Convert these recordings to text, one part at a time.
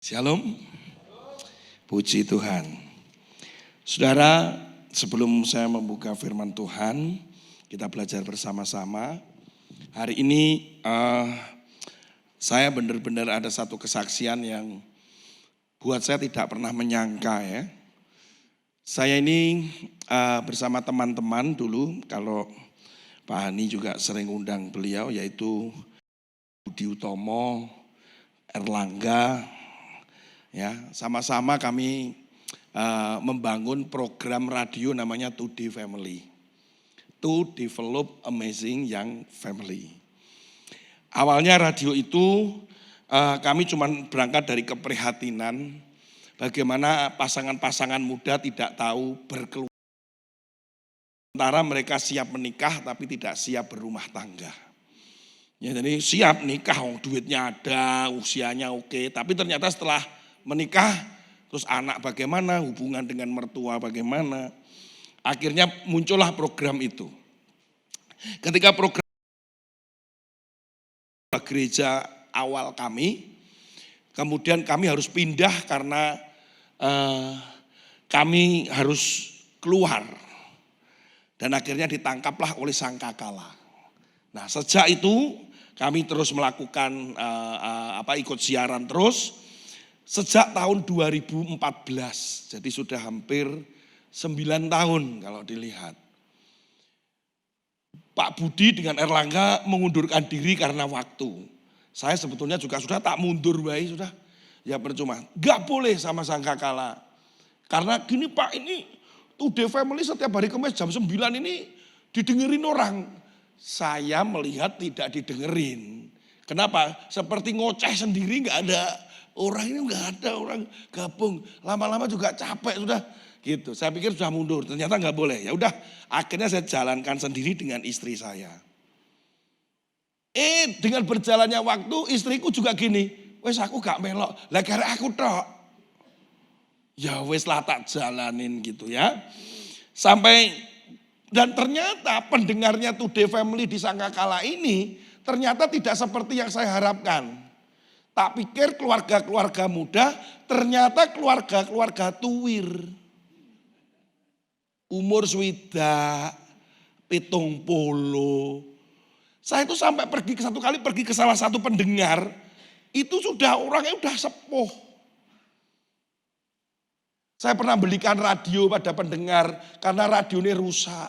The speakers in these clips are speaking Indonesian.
Shalom, puji Tuhan. Saudara, sebelum saya membuka firman Tuhan, kita belajar bersama-sama. Hari ini saya benar-benar ada satu kesaksian yang buat saya tidak pernah menyangka ya. Saya ini bersama teman-teman dulu, kalau Pak Hani juga sering undang beliau, yaitu Budi Utomo, Erlangga. Ya, sama-sama kami membangun program radio namanya Today Family, to develop amazing young family. Awalnya radio itu kami cuma berangkat dari keprihatinan bagaimana pasangan-pasangan muda tidak tahu berkeluarga, sementara mereka siap menikah tapi tidak siap berumah tangga. Ya, jadi siap nikah, duitnya ada, usianya oke, tapi ternyata setelah menikah, terus anak bagaimana, hubungan dengan mertua bagaimana. Akhirnya muncullah program itu. Ketika program gereja awal kami, kemudian kami harus pindah karena kami harus keluar. Dan akhirnya ditangkaplah oleh sangkakala. Nah, sejak itu kami terus melakukan ikut siaran terus. Sejak tahun 2014, jadi sudah hampir 9 tahun kalau dilihat. Pak Budi dengan Erlangga mengundurkan diri karena waktu. Saya sebetulnya juga sudah tak mundur baik, sudah ya percuma. Gak boleh sama sangkakala. Karena gini Pak, ini Today Family setiap hari Kamis jam 9 ini didengerin orang. Saya melihat tidak didengerin. Kenapa? Seperti ngoceh sendiri gak ada. Orang ini nggak ada orang gabung, lama-lama juga capek sudah gitu. Saya pikir sudah mundur, ternyata nggak boleh. Ya udah, akhirnya saya jalankan sendiri dengan istri saya. Dengan berjalannya waktu istriku juga gini, wes aku gak melok, lah karena aku tok. Ya wes lah tak jalanin gitu ya. Sampai dan ternyata pendengarnya Today Family di Sangkakala ini ternyata tidak seperti yang saya harapkan. Tak pikir keluarga-keluarga muda, ternyata keluarga-keluarga tuwir. Umur swidak, 70. Saya itu sampai satu kali pergi ke salah satu pendengar, itu sudah orangnya udah sepuh. Saya pernah belikan radio pada pendengar karena radionya rusak.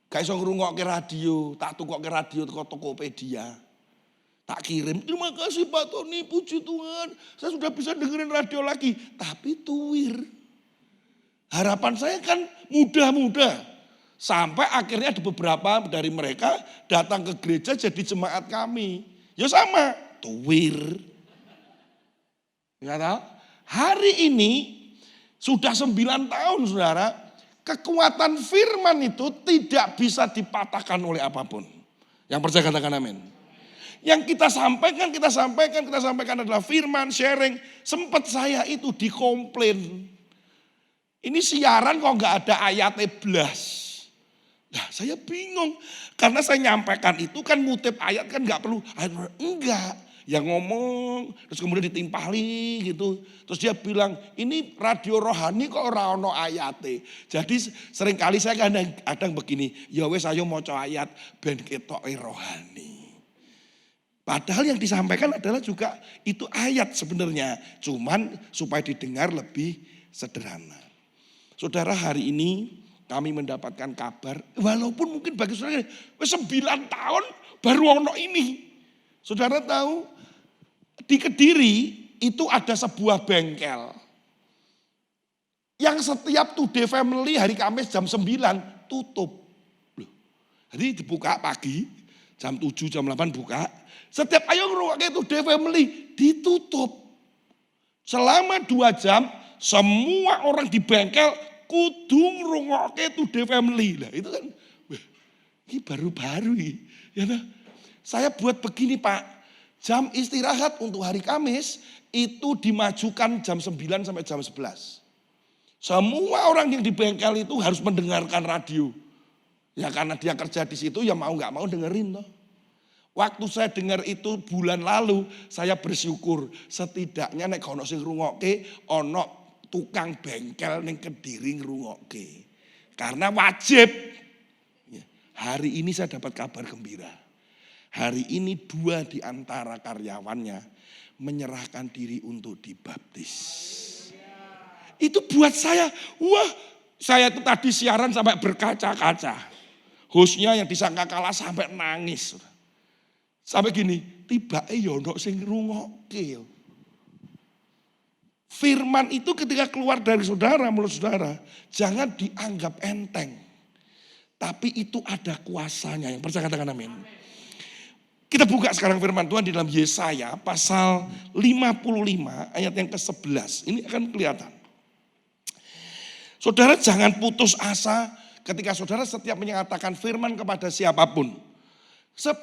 Gak iso ngrungokke radio, tak tukokke radio toko Tokopedia. Tak kirim, terima kasih Pak Tony, puji Tuhan. Saya sudah bisa dengerin radio lagi. Tapi tuwir. Harapan saya kan muda-muda. Sampai akhirnya ada beberapa dari mereka datang ke gereja jadi jemaat kami. Ya sama, tuwir. Enggak tahu? Hari ini sudah 9 tahun saudara. Kekuatan firman itu tidak bisa dipatahkan oleh apapun. Yang percaya katakan amin. Yang kita sampaikan adalah firman, sharing. Sempat saya itu dikomplain. Ini siaran kok gak ada ayatnya blas. Nah saya bingung. Karena saya nyampaikan itu kan ngutip ayat kan gak perlu. Enggak. Yang ngomong terus kemudian ditimpali gitu. Terus dia bilang ini radio rohani kok ora ono ayate. Jadi seringkali saya kadang begini. Ya wes ayo maca ayat ben ketoke rohani. Padahal yang disampaikan adalah juga itu ayat sebenarnya. Cuman supaya didengar lebih sederhana. Saudara, hari ini kami mendapatkan kabar. Walaupun mungkin bagi saudara 9 tahun baru ono ini. Saudara tahu di Kediri itu ada sebuah bengkel. Yang setiap Today Family hari Kamis jam 9 tutup. Jadi dibuka pagi jam 7 jam 8 buka. Setiap ayo ngrungokke Today Family ditutup. Selama 2 jam semua orang di bengkel kudu ngrungokke Today Family. Lah itu kan ini baru-baru ya. Saya buat begini Pak. Jam istirahat untuk hari Kamis itu dimajukan jam 9 sampai jam 11. Semua orang yang di bengkel itu harus mendengarkan radio. Ya karena dia kerja di situ ya mau gak mau dengerin toh. Waktu saya dengar itu bulan lalu, saya bersyukur setidaknya nek ono sing ngrungokke, ono tukang bengkel ning Kediri ngrungokke. Karena wajib. Hari ini saya dapat kabar gembira. Hari ini 2 di antara karyawannya menyerahkan diri untuk dibaptis. Itu buat saya, wah, saya itu tadi siaran sampai berkaca-kaca. Hostnya yang disangka kalah sampai nangis. Sampai gini, tibake ya ono sing ngrungokke. Firman itu ketika keluar dari saudara, mulut saudara, jangan dianggap enteng. Tapi itu ada kuasanya. Yang percaya katakan amin. Kita buka sekarang firman Tuhan di dalam Yesaya pasal 55 ayat yang ke-11. Ini akan kelihatan. Saudara jangan putus asa ketika saudara setiap menyatakan firman kepada siapapun.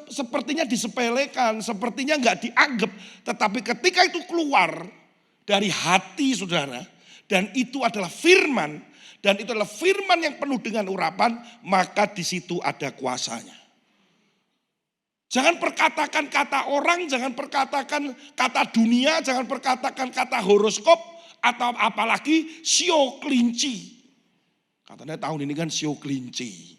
Sepertinya disepelekan, sepertinya enggak dianggap. Tetapi ketika itu keluar dari hati saudara, dan itu adalah firman, dan itu adalah firman yang penuh dengan urapan, maka di situ ada kuasanya. Jangan perkatakan kata orang, jangan perkatakan kata dunia, jangan perkatakan kata horoskop, atau apalagi sio kelinci. Katanya tahun ini kan sio kelinci.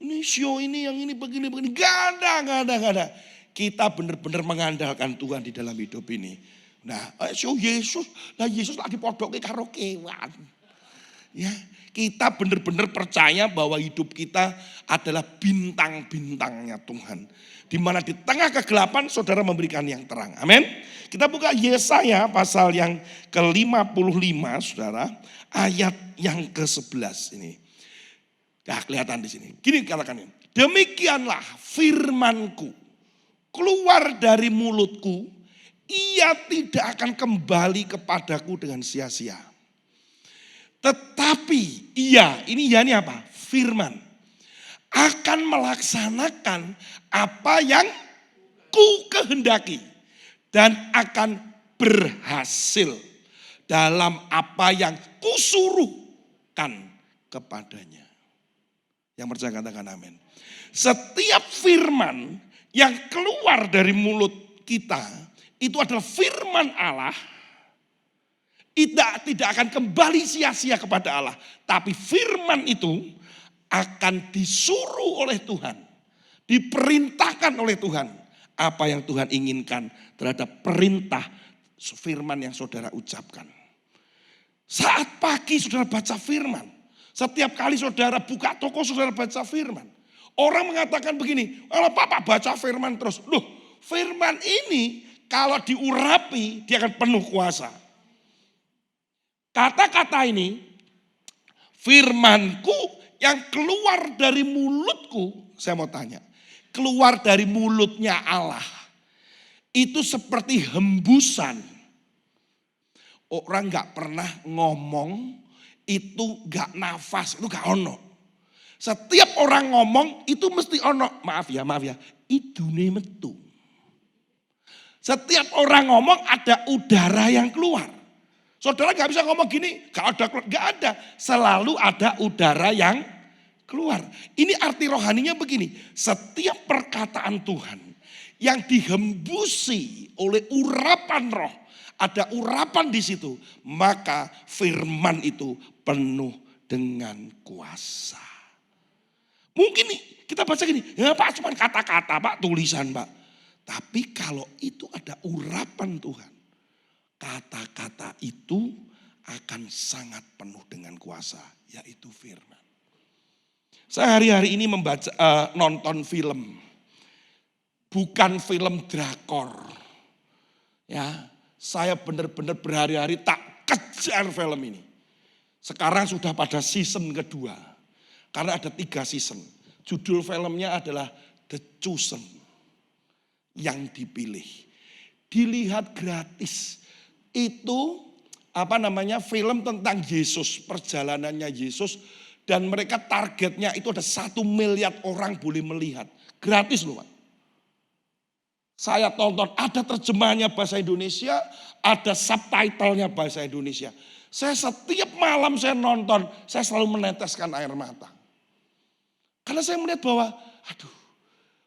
Ini sio ini yang ini begini. Gak ada. Kita benar-benar mengandalkan Tuhan di dalam hidup ini. Nah, sio Yesus. Nah Yesus lagi podoknya karo kewan. Ya, kita benar-benar percaya bahwa hidup kita adalah bintang-bintangnya Tuhan. Di mana di tengah kegelapan saudara memberikan yang terang. Amin. Kita buka Yesaya pasal yang ke-55 saudara. Ayat yang ke-11 ini. Nah, kelihatan di sini. Gini katakan ini. Demikianlah firmanku keluar dari mulutku. Ia tidak akan kembali kepadaku dengan sia-sia. Tetapi ini apa? Firman. Akan melaksanakan apa yang ku kehendaki. Dan akan berhasil dalam apa yang kusuruhkan kepadanya. Yang percaya katakan amin. Setiap firman yang keluar dari mulut kita itu adalah firman Allah. Tidak akan kembali sia-sia kepada Allah. Tapi firman itu akan disuruh oleh Tuhan. Diperintahkan oleh Tuhan. Apa yang Tuhan inginkan terhadap perintah firman yang saudara ucapkan. Saat pagi saudara baca firman. Setiap kali saudara buka toko saudara baca firman. Orang mengatakan begini, kalau Bapak baca firman terus. Loh, firman ini kalau diurapi dia akan penuh kuasa. Kata-kata ini, firmanku yang keluar dari mulutku, saya mau tanya. Keluar dari mulutnya Allah. Itu seperti hembusan. Orang gak pernah ngomong. Itu gak nafas, itu gak ono. Setiap orang ngomong itu mesti ono. Maaf ya, idune metu. Setiap orang ngomong ada udara yang keluar. Saudara gak bisa ngomong gini, gak ada. Selalu ada udara yang keluar. Ini arti rohaninya begini. Setiap perkataan Tuhan yang dihembusi oleh urapan roh. Ada urapan di situ, maka firman itu penuh dengan kuasa. Mungkin nih kita baca gini, ya Pak cuma kata-kata Pak, tulisan Pak. Tapi kalau itu ada urapan Tuhan, kata-kata itu akan sangat penuh dengan kuasa, yaitu firman. Saya hari-hari ini nonton film, bukan film drakor, ya. Saya benar-benar berhari-hari tak kejar film ini. Sekarang sudah pada season kedua. Karena ada 3 season. Judul filmnya adalah The Chosen. Yang dipilih. Dilihat gratis. Itu film tentang Yesus. Perjalanannya Yesus. Dan mereka targetnya itu ada 1 miliar orang boleh melihat. Gratis loh Pak. Saya tonton, ada terjemahannya bahasa Indonesia, ada subtitlenya bahasa Indonesia. Saya setiap malam saya nonton, saya selalu meneteskan air mata. Karena saya melihat bahwa,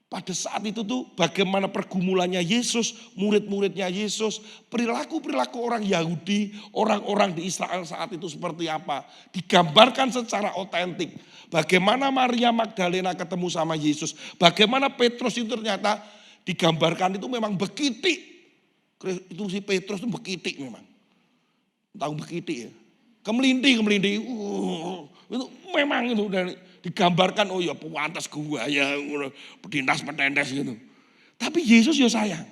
Pada saat itu tuh bagaimana pergumulannya Yesus, murid-muridnya Yesus, perilaku-perilaku orang Yahudi, orang-orang di Israel saat itu seperti apa. Digambarkan secara otentik. Bagaimana Maria Magdalena ketemu sama Yesus. Bagaimana Petrus itu ternyata digambarkan itu memang bekitik. Itu si Petrus itu bekitik memang. Tahu bekitik ya. Kemelinti. Itu memang itu dari digambarkan, oh ya pantas gua ya, petindas gitu. Tapi Yesus ya sayang.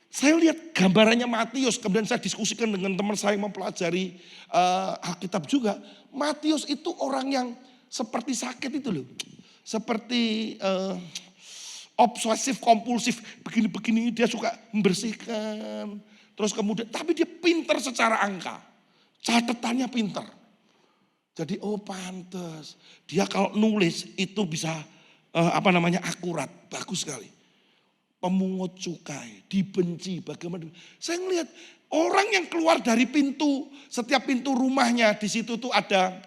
Saya lihat gambarannya Matius, kemudian saya diskusikan dengan teman saya yang mempelajari Alkitab juga. Matius itu orang yang seperti sakit itu loh. Seperti obsesif kompulsif, begini-begini dia suka membersihkan. Terus kemudian, tapi dia pinter secara angka. Catatannya pinter. Jadi pantes. Dia kalau nulis itu bisa akurat, bagus sekali. Pemungut cukai, dibenci, bagaimana. Saya ngelihat orang yang keluar dari pintu, setiap pintu rumahnya di situ tuh ada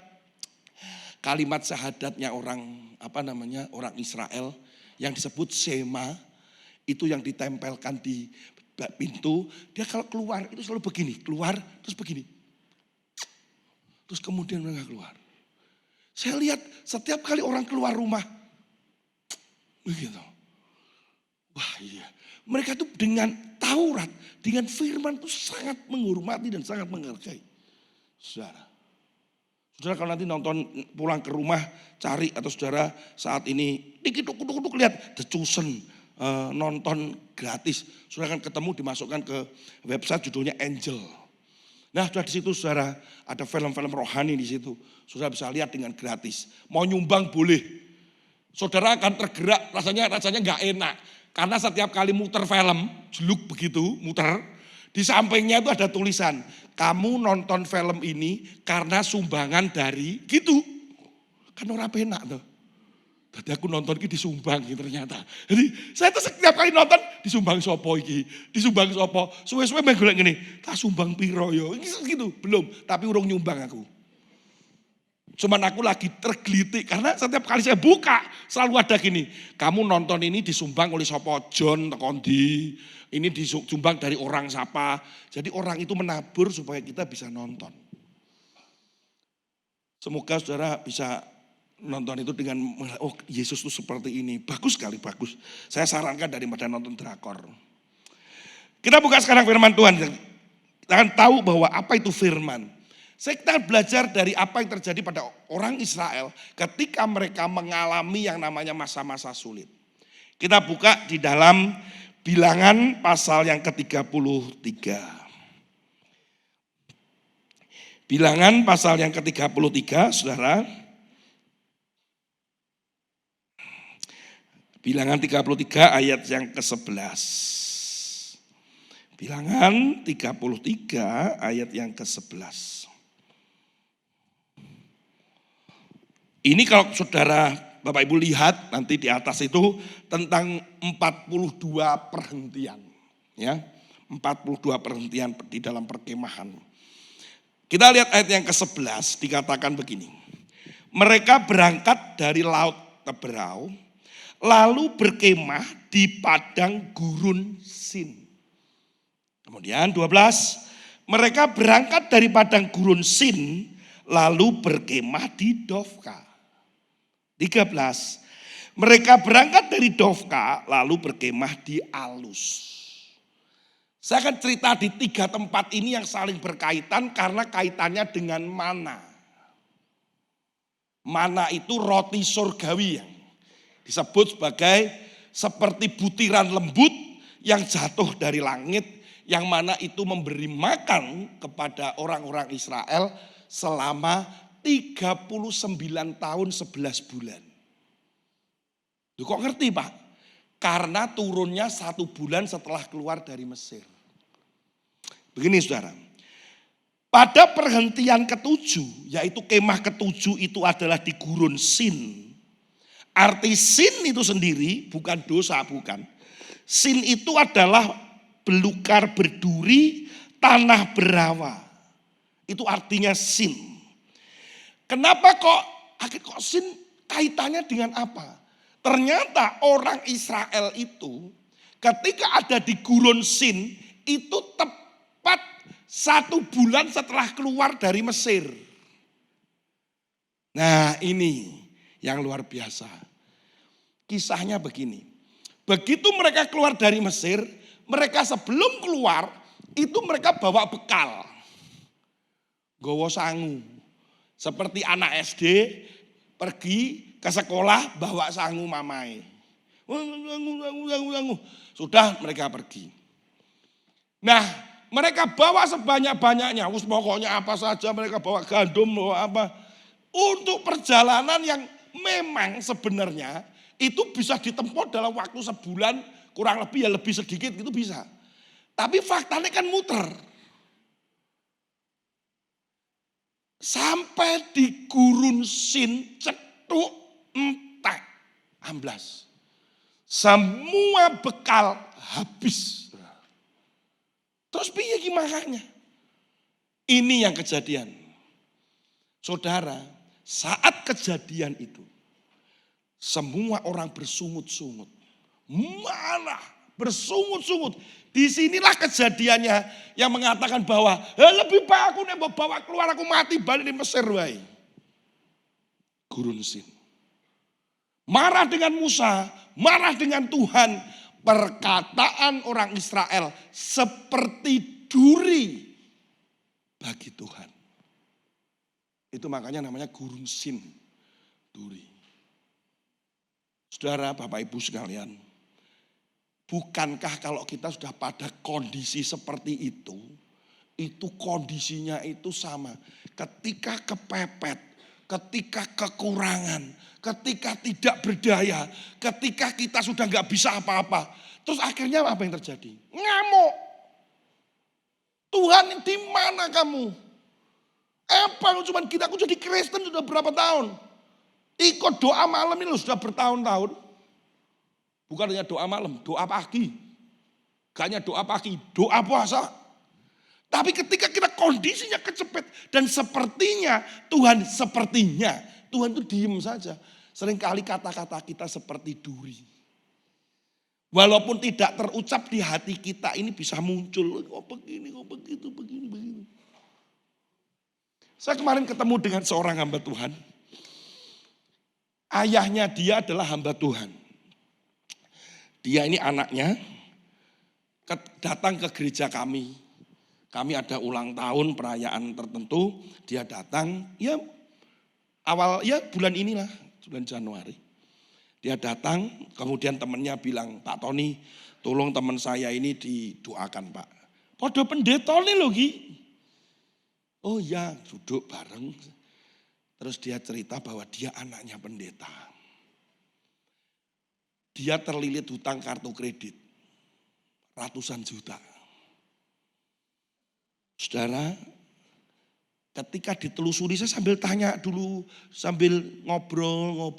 kalimat syahadatnya orang Israel yang disebut Shema, itu yang ditempelkan di pintu. Dia kalau keluar itu selalu begini, keluar terus begini. Terus kemudian mereka keluar. Saya lihat setiap kali orang keluar rumah, begitu. Wah iya, mereka tuh dengan Taurat, dengan firman tuh sangat menghormati dan sangat menghargai. Saudara kalau nanti nonton pulang ke rumah, cari atau saudara saat ini, dikit lihat The Chosen, nonton gratis. Saudara akan ketemu dimasukkan ke website judulnya Angel. Nah, sudah di situ saudara ada film-film rohani di situ. Saudara bisa lihat dengan gratis. Mau nyumbang boleh. Saudara akan tergerak, rasanya nggak enak. Karena setiap kali muter film, jeluk begitu, muter. Di sampingnya itu ada tulisan, kamu nonton film ini karena sumbangan dari gitu. Kan orang penak tuh. Jadi aku nonton ini disumbang gitu ternyata. Jadi saya tuh setiap kali nonton disumbang sopo iki, disumbang sopo. Suwe-suwe menggolek gini, tak sumbang piro yo. Gitu, belum, tapi urung nyumbang aku. Cuman aku lagi tergelitik karena setiap kali saya buka selalu ada gini. Kamu nonton ini disumbang oleh sopo John Tekondi. Ini disumbang dari orang siapa. Jadi orang itu menabur supaya kita bisa nonton. Semoga saudara bisa nonton itu dengan, Yesus itu seperti ini. Bagus sekali, bagus. Saya sarankan daripada nonton drakor. Kita buka sekarang firman Tuhan. Kita akan tahu bahwa apa itu firman. Kita belajar dari apa yang terjadi pada orang Israel ketika mereka mengalami yang namanya masa-masa sulit. Kita buka di dalam Bilangan pasal yang ke-33. Bilangan pasal yang ke-33, saudara. Bilangan 33 ayat yang ke-11. Bilangan 33 ayat yang ke-11. Ini kalau saudara Bapak Ibu lihat nanti di atas itu tentang 42 perhentian. Ya, 42 perhentian di dalam perkemahan. Kita lihat ayat yang ke-11 dikatakan begini. Mereka berangkat dari Laut Teberau, lalu berkemah di padang gurun Sin. Kemudian 12, mereka berangkat dari padang gurun Sin, lalu berkemah di Dofka. 13, mereka berangkat dari Dofka, lalu berkemah di Alus. Saya akan cerita di 3 tempat ini yang saling berkaitan karena kaitannya dengan mana. Mana itu roti surgawi yang disebut sebagai seperti butiran lembut yang jatuh dari langit, yang mana itu memberi makan kepada orang-orang Israel selama 39 tahun 11 bulan. Loh, kok ngerti Pak? Karena turunnya 1 bulan setelah keluar dari Mesir. Begini saudara, pada perhentian ke-7, yaitu kemah ke-7 itu adalah di gurun Sin. Arti Sin itu sendiri bukan dosa, bukan. Sin itu adalah belukar berduri, tanah berawa. Itu artinya Sin. Kenapa kok Sin kaitannya dengan apa? Ternyata orang Israel itu ketika ada di Gurun Sin itu tepat 1 bulan setelah keluar dari Mesir. Nah ini yang luar biasa. Kisahnya begini. Begitu mereka keluar dari Mesir, mereka sebelum keluar itu mereka bawa bekal. Gowo sangu. Seperti anak SD pergi ke sekolah bawa sangu mamai. Sudah mereka pergi. Nah mereka bawa sebanyak-banyaknya. Pokoknya apa saja mereka bawa gandum, bawa apa. Untuk perjalanan yang memang sebenarnya itu bisa ditempuh dalam waktu sebulan, kurang lebih ya lebih sedikit gitu bisa. Tapi faktanya kan muter. Sampai di Gurun Sin cetuk entek amblas. Semua bekal habis. Terus piye gimana? Ini yang kejadian. Saudara, saat kejadian itu semua orang bersungut-sungut. Marah, bersungut-sungut. Disinilah kejadiannya yang mengatakan bahwa lebih baik aku nih bawa keluar, aku mati balik di Mesir wae. Gurun Sin. Marah dengan Musa, marah dengan Tuhan. Perkataan orang Israel seperti duri bagi Tuhan. Itu makanya namanya Gurun Sin, duri. Saudara, Bapak Ibu sekalian, bukankah kalau kita sudah pada kondisi seperti itu kondisinya itu sama. Ketika kepepet, ketika kekurangan, ketika tidak berdaya, ketika kita sudah gak bisa apa-apa. Terus akhirnya apa yang terjadi? Ngamuk. Tuhan di mana kamu? Apa cuma kita, aku jadi Kristen sudah berapa tahun? Ikut doa malam ini sudah bertahun-tahun. Bukan hanya doa malam, doa pagi. Gak hanya doa pagi, doa puasa. Tapi ketika kita kondisinya kecepet dan sepertinya Tuhan itu diem saja. Seringkali kata-kata kita seperti duri. Walaupun tidak terucap di hati kita ini bisa muncul. Kok begini, kok begitu, begini. Saya kemarin ketemu dengan seorang hamba Tuhan. Ayahnya dia adalah hamba Tuhan. Dia ini anaknya datang ke gereja kami. Kami ada ulang tahun perayaan tertentu, dia datang, ya bulan inilah, bulan Januari. Dia datang, kemudian temannya bilang, Pak Tony, tolong teman saya ini didoakan Pak. Podo pendeta nih loh Gi. Oh ya, duduk bareng. Terus dia cerita bahwa dia anaknya pendeta. Dia terlilit hutang kartu kredit, ratusan juta. Saudara, ketika ditelusuri saya sambil tanya dulu, sambil ngobrol.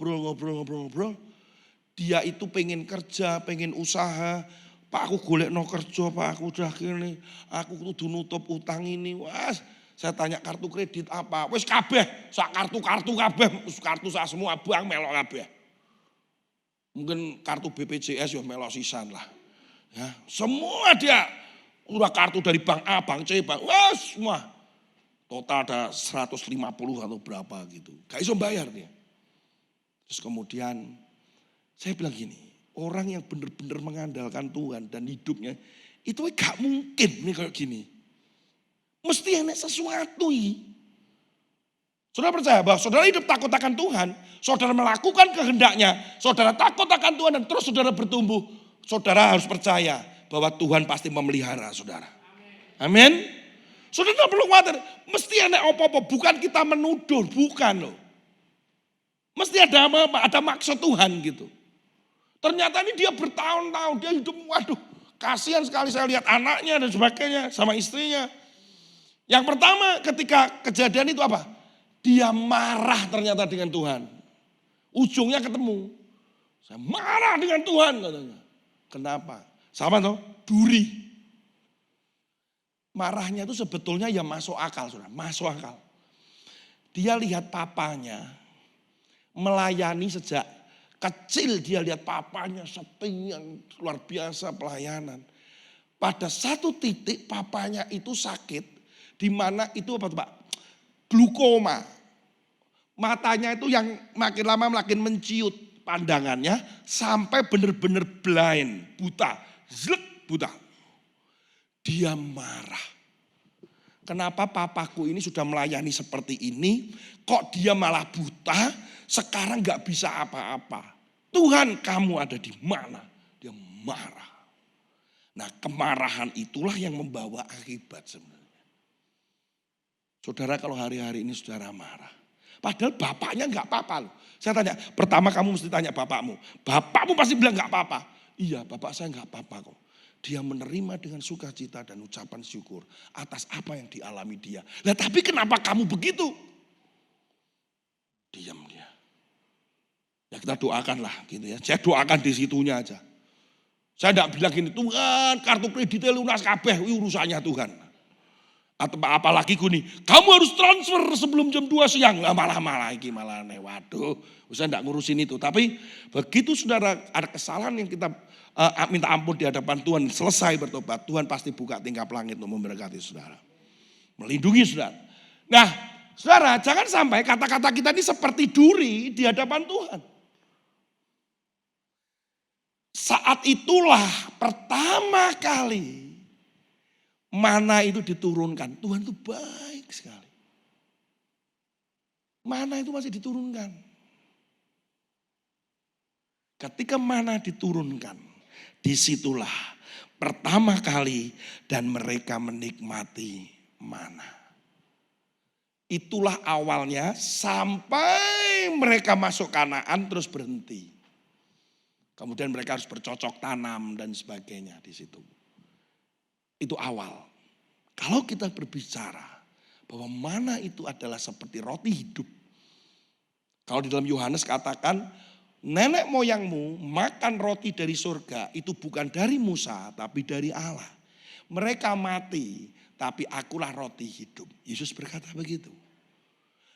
Dia itu pengen kerja, pengen usaha. Pak aku golek no kerja, Pak aku udah gini. Aku kudu nutup utang ini. Wah, saya tanya kartu kredit apa? Wes kabeh, sak kartu kabeh, kartu sak semua bank melok kabeh. Mungkin kartu BPJS ya melok sisan lah. Ya, semua dia udah kartu dari bank A, bank C, bank wah semua. Total ada 150 atau berapa gitu. Gak iso bayar dia. Terus kemudian saya bilang gini, orang yang benar-benar mengandalkan Tuhan dan hidupnya itu gak mungkin nih kayak gini. Mesti enak sesuatu. Saudara percaya bahwa saudara hidup takut akan Tuhan, saudara melakukan kehendaknya, saudara takut akan Tuhan dan terus saudara bertumbuh. Saudara harus percaya bahwa Tuhan pasti memelihara saudara. Amin. Saudara tidak perlu khawatir. Mesti ada apa-apa. Bukan kita menuduh. Bukan loh. Mesti ada maksud Tuhan gitu. Ternyata ini dia bertahun-tahun. Dia hidup, waduh. Kasihan sekali saya lihat anaknya dan sebagainya. Sama istrinya. Yang pertama ketika kejadian itu apa? Dia marah ternyata dengan Tuhan. Ujungnya ketemu. Saya marah dengan Tuhan katanya. Kenapa? Sama toh, duri. Marahnya itu sebetulnya ya masuk akal, saudara, masuk akal. Dia lihat papanya melayani sejak Kecil dia lihat papanya setia luar biasa pelayanan. Pada satu titik papanya itu sakit, di mana itu apa tuh Pak? Glukoma. Matanya itu yang makin lama makin menciut pandangannya sampai benar-benar blind, buta, zlek, buta. Dia marah. Kenapa papaku ini sudah melayani seperti ini, kok dia malah buta, sekarang gak bisa apa-apa. Tuhan, kamu ada di mana? Dia marah. Nah, kemarahan itulah yang membawa akibat sebenarnya. Saudara, kalau hari-hari ini saudara marah, padahal bapaknya gak apa-apa loh. Saya tanya, pertama kamu mesti tanya bapakmu. Bapakmu pasti bilang gak apa-apa. Iya, bapak saya gak apa-apa kok. Dia menerima dengan sukacita dan ucapan syukur atas apa yang dialami dia. Nah, tapi kenapa kamu begitu? Diam dia. Ya kita doakanlah gitu ya. Saya doakan di situnya aja. Saya tidak bilang gini, Tuhan kartu kreditnya lunas kabeh, urusannya Tuhan. Atau apalagi gini, kamu harus transfer sebelum jam 2 siang. Lah malah iki malah waduh, saya tidak ngurusin itu. Tapi begitu saudara ada kesalahan yang kita minta ampun di hadapan Tuhan, selesai bertobat, Tuhan pasti buka tingkap langit untuk memberkati saudara. Melindungi saudara. Nah, saudara jangan sampai kata-kata kita ini seperti duri di hadapan Tuhan. Saat itulah pertama kali mana itu diturunkan. Tuhan itu baik sekali. Mana itu masih diturunkan. Ketika mana diturunkan, disitulah pertama kali dan mereka menikmati mana. Itulah awalnya sampai mereka masuk Kanaan terus berhenti. Kemudian mereka harus bercocok tanam dan sebagainya di situ. Itu awal. Kalau kita berbicara bahwa mana itu adalah seperti roti hidup. Kalau di dalam Yohanes katakan, nenek moyangmu makan roti dari surga itu bukan dari Musa tapi dari Allah. Mereka mati tapi akulah roti hidup. Yesus berkata begitu.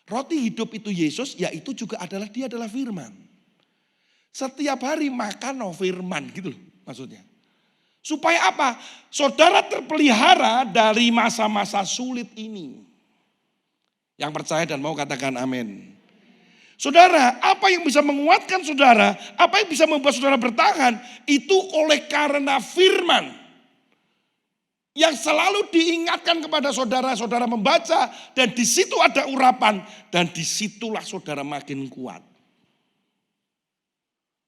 Roti hidup itu Yesus, yaitu juga dia adalah firman. Setiap hari makan firman gitu loh maksudnya. Supaya apa? Saudara terpelihara dari masa-masa sulit ini. Yang percaya dan mau katakan amin. Saudara, apa yang bisa menguatkan saudara, apa yang bisa membuat saudara bertahan, itu oleh karena firman. Yang selalu diingatkan kepada saudara-saudara membaca, dan di situ ada urapan, dan disitulah saudara makin kuat.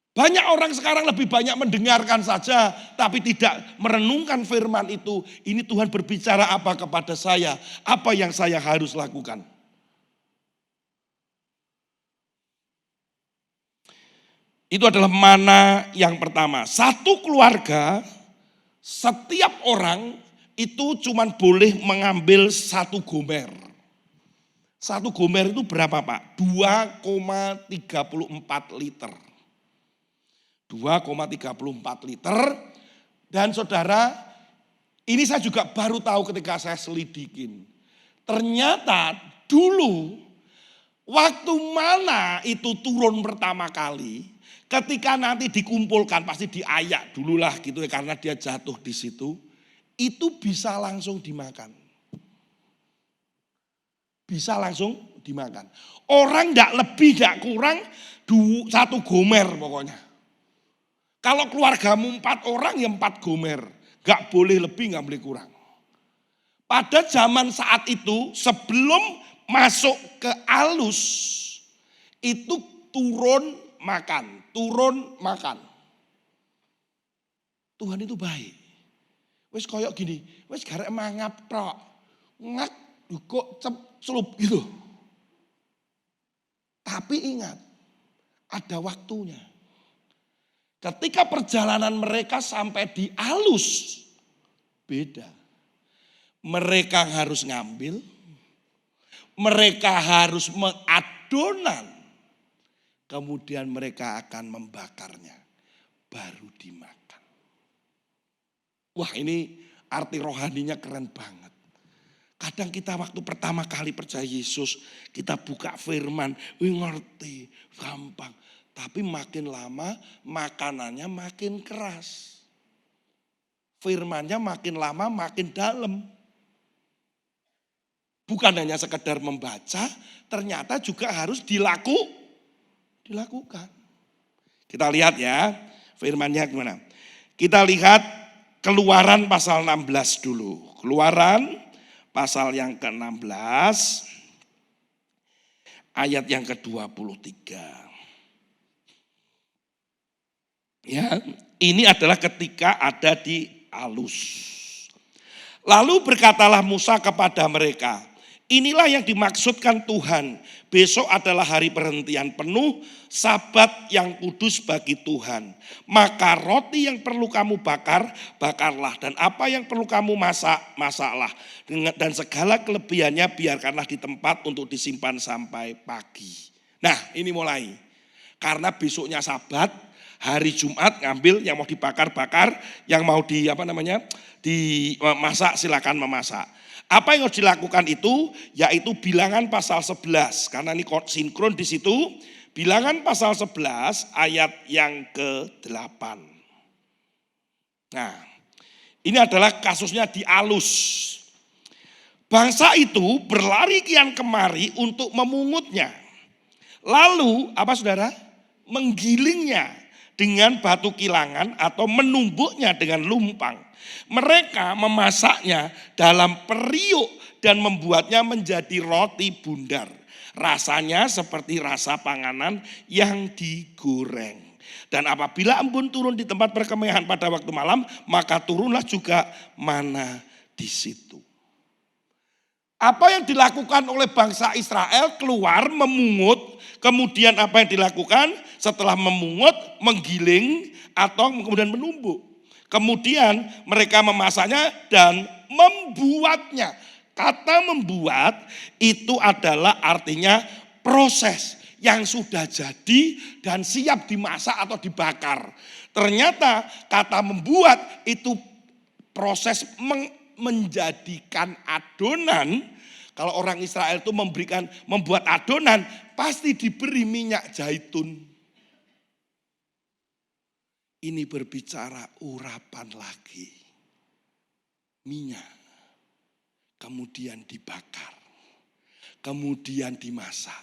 Banyak orang sekarang lebih banyak mendengarkan saja, tapi tidak merenungkan firman itu. Ini Tuhan berbicara apa kepada saya, apa yang saya harus lakukan. Itu adalah mana yang pertama. Satu keluarga, setiap orang itu cuma boleh mengambil satu gomer. Satu gomer itu berapa Pak? 2,34 liter. 2,34 liter. Dan saudara, ini saya juga baru tahu ketika saya selidikin. Ternyata dulu waktu mana itu turun pertama kali, ketika nanti dikumpulkan pasti diayak dululah gitu ya karena dia jatuh di situ, itu bisa langsung dimakan. Bisa langsung dimakan. Orang enggak lebih enggak kurang satu gomer pokoknya. Kalau keluargamu 4 orang ya 4 gomer. Gak boleh lebih, gak boleh kurang. Pada zaman saat itu sebelum masuk ke alus, itu turun makan. Tuhan itu baik. Wes koyok gini, wes garek mangap tok. Ngak kok celup gitu. Tapi ingat, ada waktunya. Ketika perjalanan mereka sampai di alus, beda. Mereka harus ngambil, mereka harus mengadonan, kemudian mereka akan membakarnya, baru dimakan. Wah ini arti rohaninya keren banget. Kadang kita waktu pertama kali percaya Yesus, kita buka firman, ngerti, gampang. Tapi makin lama makanannya makin keras. Firmannya makin lama makin dalam. Bukan hanya sekedar membaca, ternyata juga harus dilakukan. Kita lihat ya, firmannya gimana. Kita lihat Keluaran pasal 16 dulu. Keluaran pasal yang ke-16 ayat yang ke-23. Ya, ini adalah ketika ada di Alus. Lalu berkatalah Musa kepada mereka, inilah yang dimaksudkan Tuhan. Besok adalah hari perhentian penuh, Sabat yang kudus bagi Tuhan. Maka roti yang perlu kamu bakar, bakarlah. Dan apa yang perlu kamu masak, masaklah. Dan segala kelebihannya biarkanlah di tempat untuk disimpan sampai pagi. Nah, ini mulai. Karena besoknya Sabat, hari Jumat ngambil yang mau dibakar-bakar, yang mau dimasak silakan memasak. Apa yang harus dilakukan itu? Yaitu Bilangan pasal 11. Karena ini sinkron di situ. Bilangan pasal 11 ayat yang ke-8. Nah, ini adalah kasusnya di Alus. Bangsa itu berlari kian kemari untuk memungutnya. Lalu, apa saudara? Menggilingnya dengan batu kilangan atau menumbuknya dengan lumpang. Mereka memasaknya dalam periuk dan membuatnya menjadi roti bundar. Rasanya seperti rasa panganan yang digoreng. Dan apabila embun turun di tempat perkemahan pada waktu malam, maka turunlah juga mana di situ. Apa yang dilakukan oleh bangsa Israel? Keluar memungut, kemudian apa yang dilakukan? Setelah memungut, menggiling atau kemudian menumbuk. Kemudian mereka memasaknya dan membuatnya. Kata membuat itu adalah artinya proses yang sudah jadi dan siap dimasak atau dibakar. Ternyata kata membuat itu proses menjadikan adonan. Kalau orang Israel itu membuat adonan pasti diberi minyak zaitun. Ini berbicara urapan lagi. Minyak. Kemudian dibakar. Kemudian dimasak.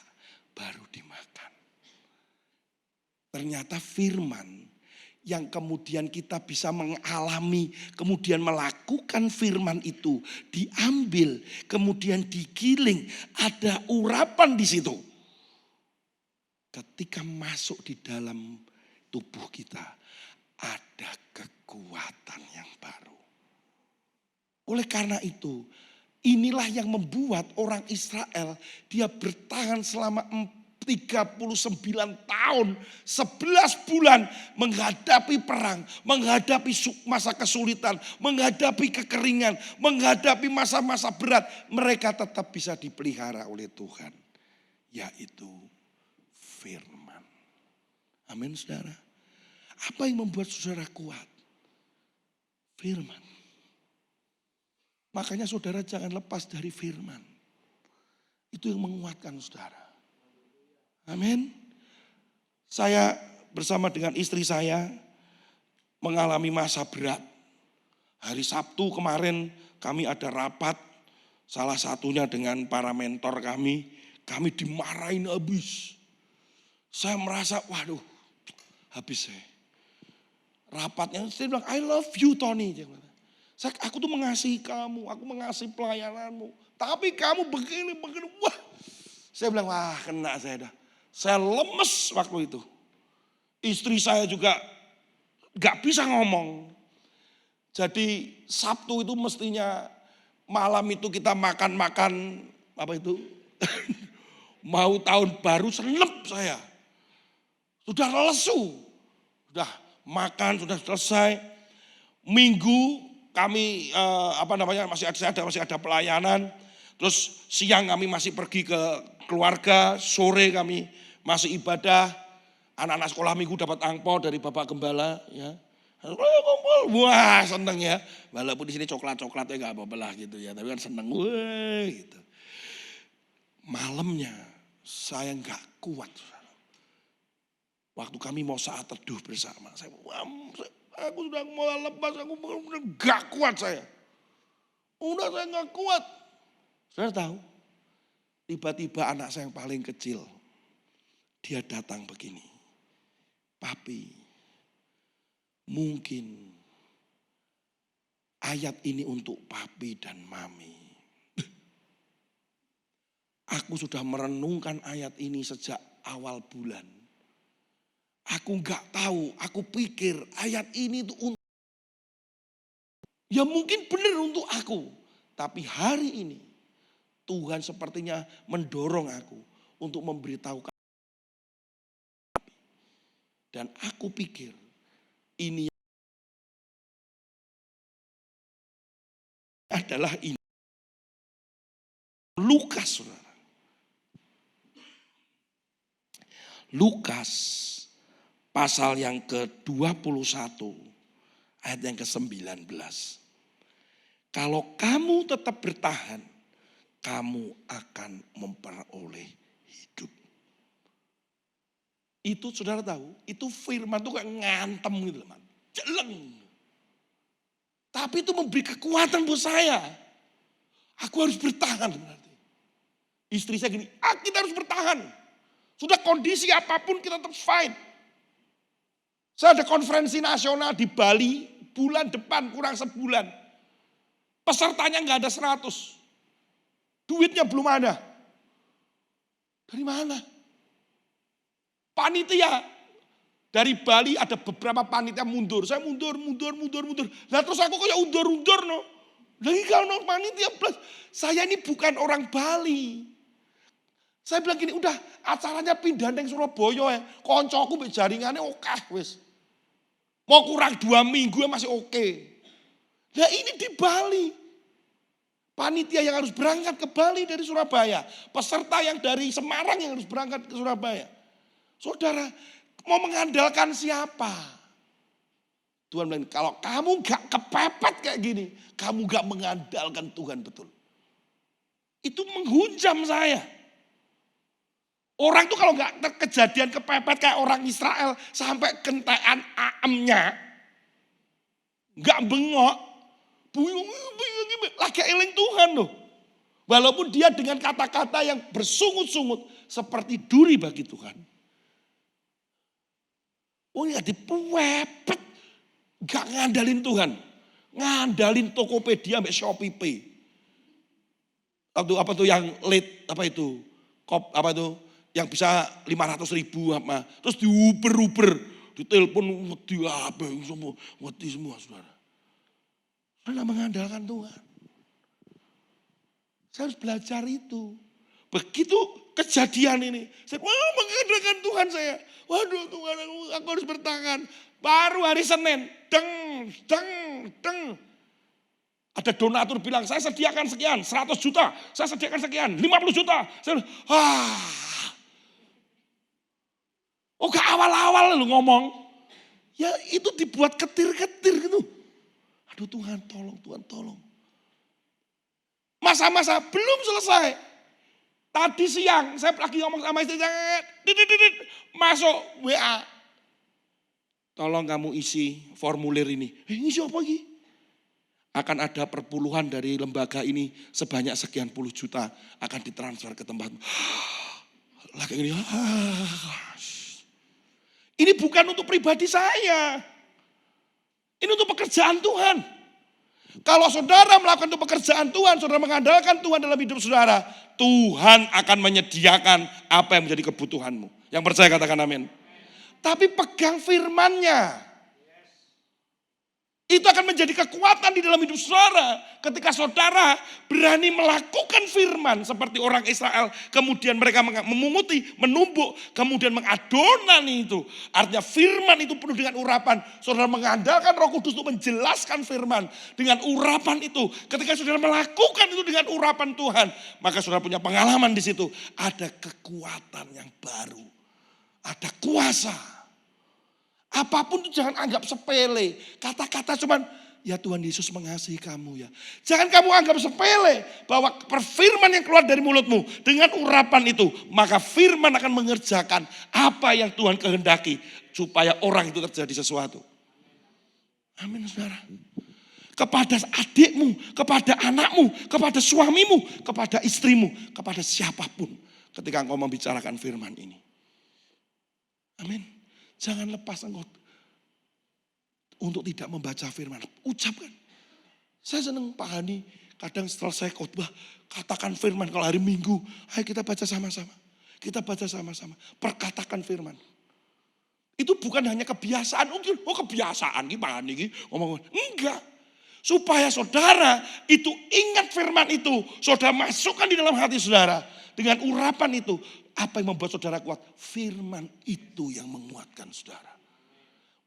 Baru dimakan. Ternyata firman yang kemudian kita bisa mengalami. Kemudian melakukan firman itu. Diambil. Kemudian digiling. Ada urapan di situ. Ketika masuk di dalam tubuh kita. Ada kekuatan yang baru. Oleh karena itu, inilah yang membuat orang Israel dia bertahan selama 39 tahun, 11 bulan menghadapi perang, menghadapi masa kesulitan, menghadapi kekeringan, menghadapi masa-masa berat. Mereka tetap bisa dipelihara oleh Tuhan, yaitu firman. Amin, saudara. Apa yang membuat saudara kuat? Firman. Makanya saudara jangan lepas dari firman. Itu yang menguatkan saudara. Amin. Saya bersama dengan istri saya mengalami masa berat. Hari Sabtu kemarin kami ada rapat. Salah satunya dengan para mentor kami. Kami dimarahin habis. Saya merasa waduh habis saya. Rapatnya saya bilang I love you Tony. Aku tuh mengasihi kamu, aku mengasihi pelayananmu. Tapi kamu begini. Wah, saya bilang wah kena saya dah. Saya lemes waktu itu. Istri saya juga gak bisa ngomong. Jadi Sabtu itu mestinya malam itu kita makan apa itu. Mau tahun baru senep saya. Sudah lesu. Sudah makan, sudah selesai. Minggu kami masih ada pelayanan. Terus siang kami masih pergi ke keluarga, sore kami masih ibadah. Anak-anak sekolah minggu dapat angpau dari Bapak Gembala, ya. Wah, seneng ya. Walaupun di sini coklat-coklatnya enggak apa-apa lah gitu ya, tapi kan seneng wah gitu. Malamnya saya enggak kuat. Waktu kami mau saat teduh bersama, aku sudah mau lepas, aku gak kuat saya. Udah saya gak kuat. Saudara tahu, tiba-tiba anak saya yang paling kecil, dia datang begini. Papi, mungkin ayat ini untuk papi dan mami. Aku sudah merenungkan ayat ini sejak awal bulan. Aku gak tahu, aku pikir ayat ini itu untuk, ya mungkin benar untuk aku. Tapi hari ini Tuhan sepertinya mendorong aku untuk memberitahukan. Dan aku pikir ini adalah ini. Lukas, saudara. Lukas pasal yang ke-21 ayat yang ke-19. Kalau kamu tetap bertahan, kamu akan memperoleh hidup. Itu saudara tahu, itu firman itu kayak ngantem gitu loh, jeleng. Tapi itu memberi kekuatan buat saya. Aku harus bertahan berarti. Istri saya gini, kita harus bertahan. Sudah kondisi apapun kita tetap fight. Saya ada konferensi nasional di Bali bulan depan, kurang sebulan. Pesertanya nggak ada 100. Duitnya belum ada. Dari mana? Panitia. Dari Bali ada beberapa panitia mundur. Saya mundur. Nah terus aku kayak undur no. Lagi kalau panitia plus. Saya ini bukan orang Bali. Saya bilang gini, udah acaranya pindah neng Surabaya ya. Koncoku mbek jaringannya oke wis. Mau kurang 2 minggu ya masih oke. Nah ini di Bali. Panitia yang harus berangkat ke Bali dari Surabaya. Peserta yang dari Semarang yang harus berangkat ke Surabaya. Saudara, mau mengandalkan siapa? Tuhan bilang, kalau kamu gak kepepet kayak gini, kamu gak mengandalkan Tuhan betul. Itu menghujam saya. Orang tuh kalau gak kejadian kepepet kayak orang Israel sampai kentekan AM-nya, gak bengok, lagi eling Tuhan loh. Walaupun dia dengan kata-kata yang bersungut-sungut seperti duri bagi Tuhan. Oh ya dipepet, gak ngandalin Tuhan, ngandalin Tokopedia sampai Shopee Pay. Atau apa tuh yang late apa itu, apa itu? Yang bisa 500.000 apa, terus diuber, ditelepon mati semua saudara. Karena mengandalkan Tuhan. Saya harus belajar itu. Begitu kejadian ini, saya mau mengandalkan Tuhan saya. Waduh Tuhan aku harus bertahan. Baru hari Senin, deng. Ada donatur bilang, saya sediakan sekian, 100 juta, saya sediakan sekian, 50 juta. Saya, oh ke awal-awal lu ngomong. Ya itu dibuat ketir-ketir gitu. Aduh Tuhan tolong. Masa-masa belum selesai. Tadi siang saya lagi ngomong sama istri saya. Masuk WA. Tolong kamu isi formulir ini. Ngisi apa lagi? Akan ada perpuluhan dari lembaga ini sebanyak sekian puluh juta. Akan ditransfer ke tempatmu. Lagi ini. Ini bukan untuk pribadi saya. Ini untuk pekerjaan Tuhan. Kalau saudara melakukan untuk pekerjaan Tuhan, saudara mengandalkan Tuhan dalam hidup saudara, Tuhan akan menyediakan apa yang menjadi kebutuhanmu. Yang percaya katakan amin. Tapi pegang firman-Nya. Itu akan menjadi kekuatan di dalam hidup saudara. Ketika saudara berani melakukan firman seperti orang Israel. Kemudian mereka memunguti, menumbuk, kemudian mengadonani itu. Artinya firman itu penuh dengan urapan. Saudara mengandalkan Roh Kudus untuk menjelaskan firman dengan urapan itu. Ketika saudara melakukan itu dengan urapan Tuhan. Maka saudara punya pengalaman di situ. Ada kekuatan yang baru. Ada kuasa. Apapun itu jangan anggap sepele. Kata-kata cuman Ya Tuhan Yesus mengasihi kamu ya. Jangan kamu anggap sepele bahwa firman yang keluar dari mulutmu dengan urapan itu, maka firman akan mengerjakan apa yang Tuhan kehendaki supaya orang itu terjadi sesuatu. Amin saudara. Kepada adikmu, kepada anakmu, kepada suamimu, kepada istrimu, kepada siapapun ketika engkau membicarakan firman ini. Amin. Jangan lepas engkau untuk tidak membaca firman. Ucapkan. Saya senang Pak Hani, kadang setelah saya khotbah, katakan firman kalau hari Minggu. Ayo kita baca sama-sama. Kita baca sama-sama. Perkatakan firman. Itu bukan hanya kebiasaan. Oh kebiasaan ini Pak Hani ngomong. Enggak. Supaya saudara itu ingat firman itu. Saudara masukkan di dalam hati saudara. Dengan urapan itu. Apa yang membuat saudara kuat? Firman itu yang menguatkan saudara.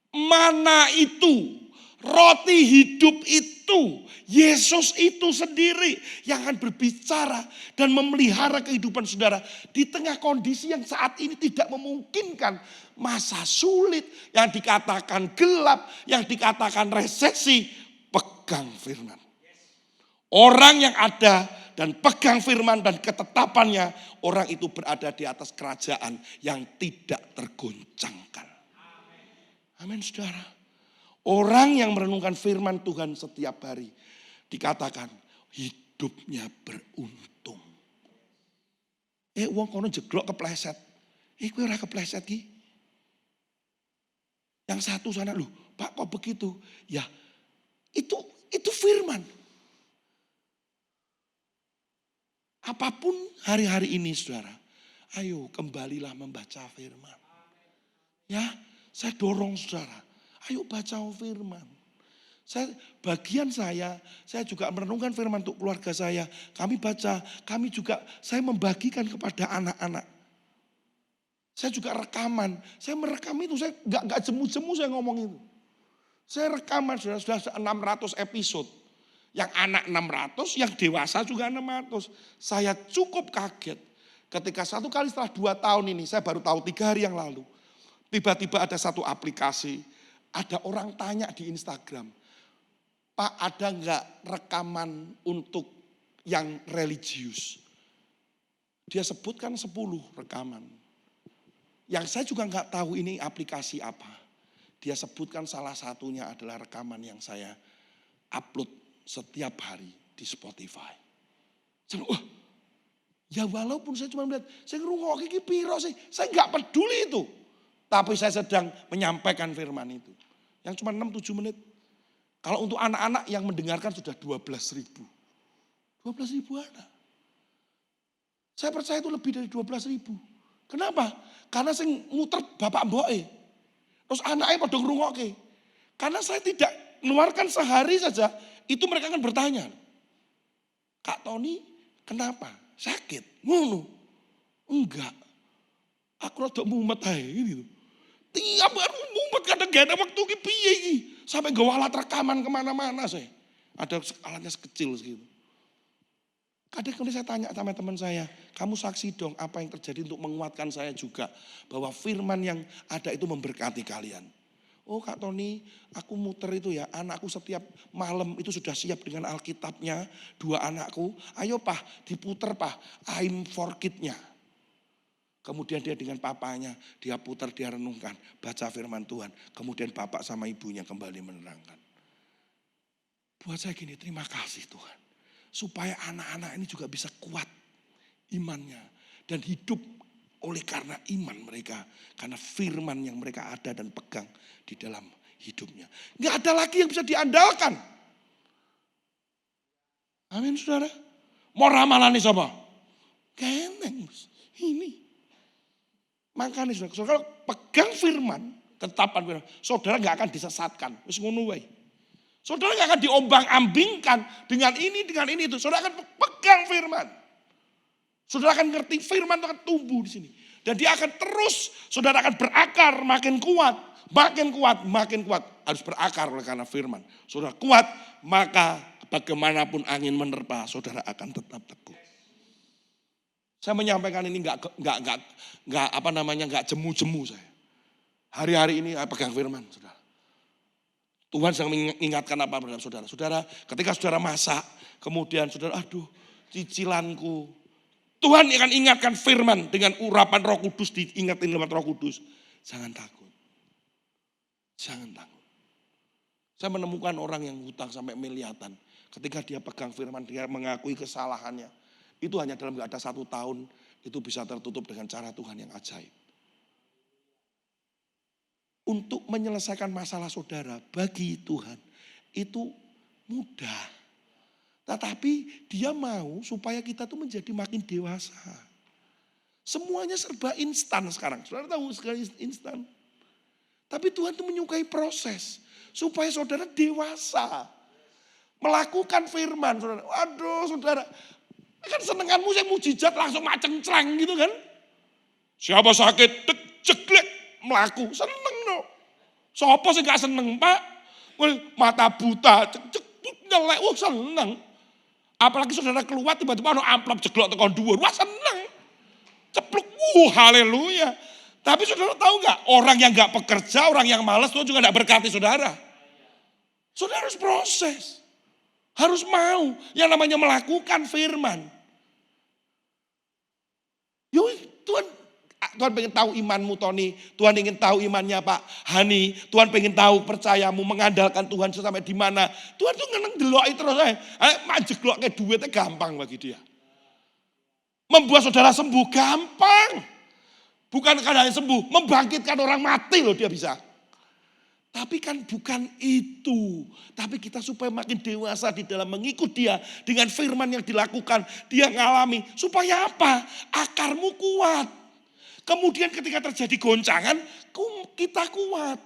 Mana itu? Roti hidup itu. Yesus itu sendiri yang akan berbicara dan memelihara kehidupan saudara. Di tengah kondisi yang saat ini tidak memungkinkan. Masa sulit, yang dikatakan gelap, yang dikatakan resesi. Pegang firman. Orang yang ada dan pegang firman dan ketetapannya, orang itu berada di atas kerajaan yang tidak tergoncangkan. Amin saudara. Orang yang merenungkan firman Tuhan setiap hari, dikatakan hidupnya beruntung. Wong kono jeglok kepleset. Kowe ora kepleset ki. Yang satu sana loh, Pak kok begitu? Ya, itu firman. Apapun hari-hari ini saudara, ayo kembalilah membaca firman. Ya, saya dorong saudara, ayo baca firman. Bagian saya juga merenungkan firman untuk keluarga saya. Kami baca, saya membagikan kepada anak-anak. Saya juga rekaman, saya merekam itu, saya gak jemu-jemu saya ngomong itu. Saya rekaman sudah 600 episode. Yang anak 600, yang dewasa juga 600. Saya cukup kaget ketika satu kali setelah 2 tahun ini, saya baru tahu 3 hari yang lalu. Tiba-tiba ada satu aplikasi, ada orang tanya di Instagram, Pak ada enggak rekaman untuk yang religius? Dia sebutkan 10 rekaman. Yang saya juga enggak tahu ini aplikasi apa. Dia sebutkan salah satunya adalah rekaman yang saya upload setiap hari di Spotify. Saya bilang, ya walaupun saya cuma melihat, saya ngerungok iki piro sih, saya enggak peduli itu. Tapi saya sedang menyampaikan firman itu. Yang cuma 6-7 menit. Kalau untuk anak-anak yang mendengarkan sudah 12.000. 12.000 anak. Saya percaya itu lebih dari 12.000. Kenapa? Karena saya muter bapak mboke. Terus anaknya pada ngrungokke. Karena saya tidak mengeluarkan sehari saja, itu mereka akan bertanya. Kak Tony, kenapa? Sakit? Ngono. Enggak. Aku rada mumet ae gitu. Tiap hari mumet kadang gak ada waktu ki piye iki. Sampai gawa alat rekaman kemana-mana saya. Ada alatnya sekecil segitu. Kadang-kadang saya tanya sama teman saya, kamu saksi dong apa yang terjadi untuk menguatkan saya juga. Bahwa firman yang ada itu memberkati kalian. Oh Kak Tony, aku muter itu ya, anakku setiap malam itu sudah siap dengan Alkitabnya. 2 anakku, ayo Pak diputer Pak, I'm for kid-nya. Kemudian dia dengan papanya, dia putar, dia renungkan, baca firman Tuhan. Kemudian bapak sama ibunya kembali menerangkan. Buat saya gini, terima kasih Tuhan. Supaya anak-anak ini juga bisa kuat imannya. Dan hidup oleh karena iman mereka. Karena firman yang mereka ada dan pegang di dalam hidupnya. Gak ada lagi yang bisa diandalkan. Amin saudara. Mau ramalan nih siapa? Keneng. Ini. Makanya saudara, kalau pegang firman, ketetapan firman, saudara gak akan disesatkan. Wis ngono wae. Saudara gak akan diombang-ambingkan dengan ini itu. Saudara akan pegang firman. Saudara akan ngerti firman itu akan tumbuh di sini. Dan dia akan terus, saudara akan berakar makin kuat. Makin kuat. Harus berakar oleh karena firman. Saudara kuat, maka bagaimanapun angin menerpa, saudara akan tetap teguh. Saya menyampaikan ini enggak jemu-jemu saya. Hari-hari ini pegang firman, saudara. Tuhan sedang mengingatkan apa terhadap saudara. Saudara, ketika saudara masak, kemudian saudara, aduh cicilanku. Tuhan akan ingatkan firman dengan urapan Roh Kudus, diingatin lewat Roh Kudus. Jangan takut. Jangan takut. Saya menemukan orang yang hutang sampai miliaran. Ketika dia pegang firman, dia mengakui kesalahannya. Itu hanya dalam gak ada 1 tahun, itu bisa tertutup dengan cara Tuhan yang ajaib. Untuk menyelesaikan masalah saudara bagi Tuhan itu mudah. Tetapi dia mau supaya kita tuh menjadi makin dewasa. Semuanya serba instan sekarang. Saudara tahu sekali instan. Tapi Tuhan tuh menyukai proses supaya saudara dewasa. Melakukan firman. Saudara. Waduh saudara, kan senenganmu saya mujizat langsung maceng cerang gitu kan. Siapa sakit, jeglek, melaku, seneng no. Siapa sih gak seneng Pak? Mata buta, ngelek, wah seneng. Apalagi saudara keluar tiba-tiba ada amplop jeglok tekan dhuwur, wah seneng. Cepluk, haleluya. Tapi saudara tahu gak, orang yang gak pekerja, orang yang malas, Tuhan juga gak berkati saudara. Saudara harus proses. Harus mau, yang namanya melakukan firman. Tuhan pengen tahu imanmu Tony, Tuhan ingin tahu imannya Pak Hani, Tuhan pengen tahu percayamu mengandalkan Tuhan sampai di mana. Tuhan tuh ngeneng delok terus jeglok kayak duitnya gampang bagi dia. Membuat saudara sembuh gampang. Bukan karena sembuh, membangkitkan orang mati loh dia bisa. Tapi kan bukan itu. Tapi kita supaya makin dewasa di dalam mengikut dia. Dengan firman yang dilakukan. Dia ngalami. Supaya apa? Akarmu kuat. Kemudian ketika terjadi goncangan. Kita kuat.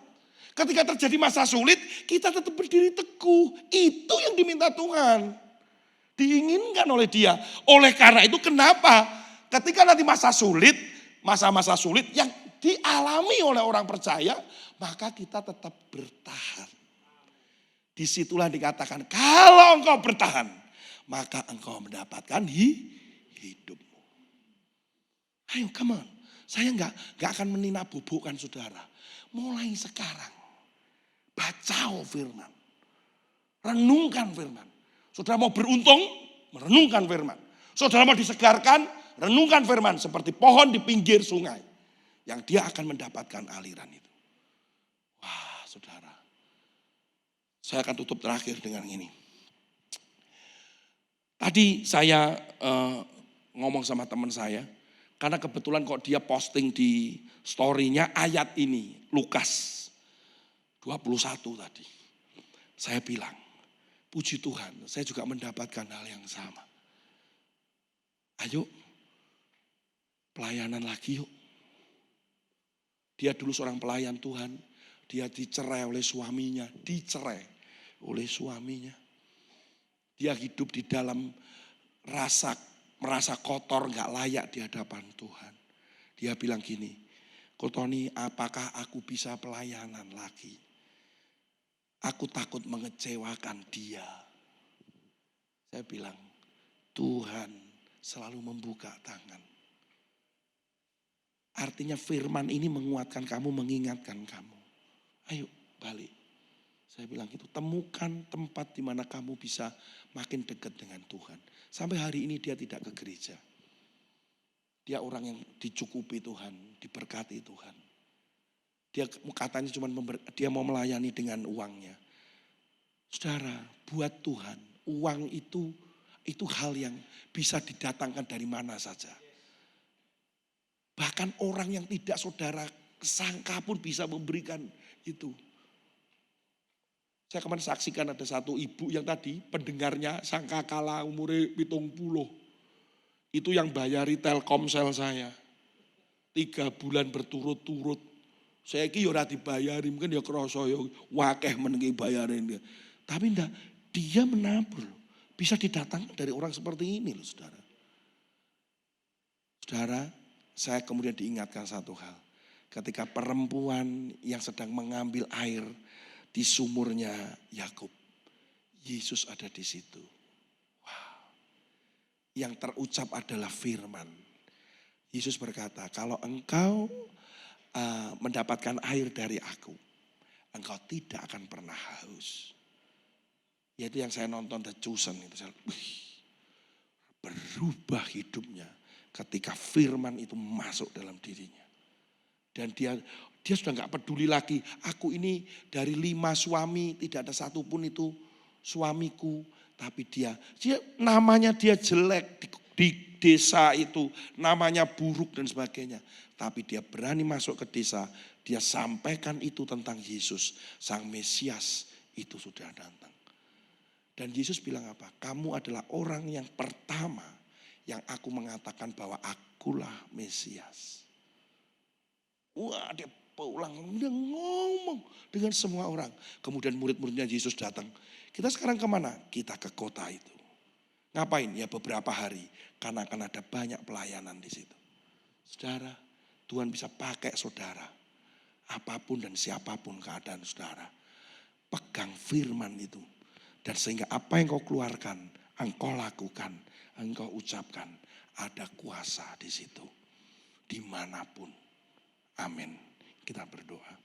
Ketika terjadi masa sulit. Kita tetap berdiri teguh. Itu yang diminta Tuhan. Diinginkan oleh dia. Oleh karena itu kenapa? Ketika nanti masa sulit. Masa-masa sulit yang dialami oleh orang percaya. Maka kita tetap bertahan. Disitulah dikatakan kalau engkau bertahan. Maka engkau mendapatkan hidupmu. Ayo come on. Saya enggak akan meninabobokan saudara. Mulai sekarang. Baca firman. Renungkan firman. Saudara mau beruntung. Merenungkan firman. Saudara mau disegarkan. Renungkan firman. Seperti pohon di pinggir sungai. Yang dia akan mendapatkan aliran itu. Wah saudara, saya akan tutup terakhir dengan ini. Tadi saya ngomong sama teman saya, karena kebetulan kok dia posting di story-nya ayat ini, Lukas 21 tadi. Saya bilang, puji Tuhan, saya juga mendapatkan hal yang sama. Ayo, pelayanan lagi yuk. Dia dulu seorang pelayan Tuhan. Dia dicerai oleh suaminya. Dia hidup di dalam merasa kotor, gak layak di hadapan Tuhan. Dia bilang gini, Tony, apakah aku bisa pelayanan lagi? Aku takut mengecewakan dia. Saya bilang, Tuhan selalu membuka tangan. Artinya firman ini menguatkan kamu, mengingatkan kamu. Ayo balik. Saya bilang gitu, temukan tempat di mana kamu bisa makin dekat dengan Tuhan. Sampai hari ini dia tidak ke gereja. Dia orang yang dicukupi Tuhan, diberkati Tuhan. Dia katanya cuma dia mau melayani dengan uangnya. Saudara, buat Tuhan, uang itu hal yang bisa didatangkan dari mana saja. Bahkan orang yang tidak saudara sangka pun bisa memberikan itu. Saya kemarin saksikan ada satu ibu yang tadi pendengarnya sangka kalah umurnya 70. Itu yang bayari Telkomsel saya. 3 bulan berturut-turut. Saya kira ora dibayari, mungkin ya kroso ya wakeh menengi bayarin dia. Tapi enggak, dia menabur. Bisa didatangkan dari orang seperti ini loh saudara. Saudara, saya kemudian diingatkan satu hal. Ketika perempuan yang sedang mengambil air di sumurnya Yakub, Yesus ada di situ. Wow. Yang terucap adalah firman. Yesus berkata, kalau engkau mendapatkan air dari aku, engkau tidak akan pernah haus. Yaitu yang saya nonton The Chosen itu, berubah hidupnya ketika firman itu masuk dalam dirinya. Dan dia sudah gak peduli lagi, aku ini dari 5 suami tidak ada satupun itu suamiku. Tapi dia namanya dia jelek di desa itu, namanya buruk dan sebagainya. Tapi dia berani masuk ke desa, dia sampaikan itu tentang Yesus, Sang Mesias itu sudah datang. Dan Yesus bilang apa? Kamu adalah orang yang pertama yang aku mengatakan bahwa akulah Mesias. Wah, dia pulang, dia ngomong dengan semua orang. Kemudian murid-muridnya Yesus datang. Kita sekarang kemana? Kita ke kota itu. Ngapain? Ya beberapa hari. Karena akan ada banyak pelayanan di situ. Saudara, Tuhan bisa pakai saudara. Apapun dan siapapun keadaan saudara. Pegang firman itu. Dan sehingga apa yang kau keluarkan, engkau lakukan, engkau ucapkan. Ada kuasa di situ. Dimanapun. Amin. Kita berdoa.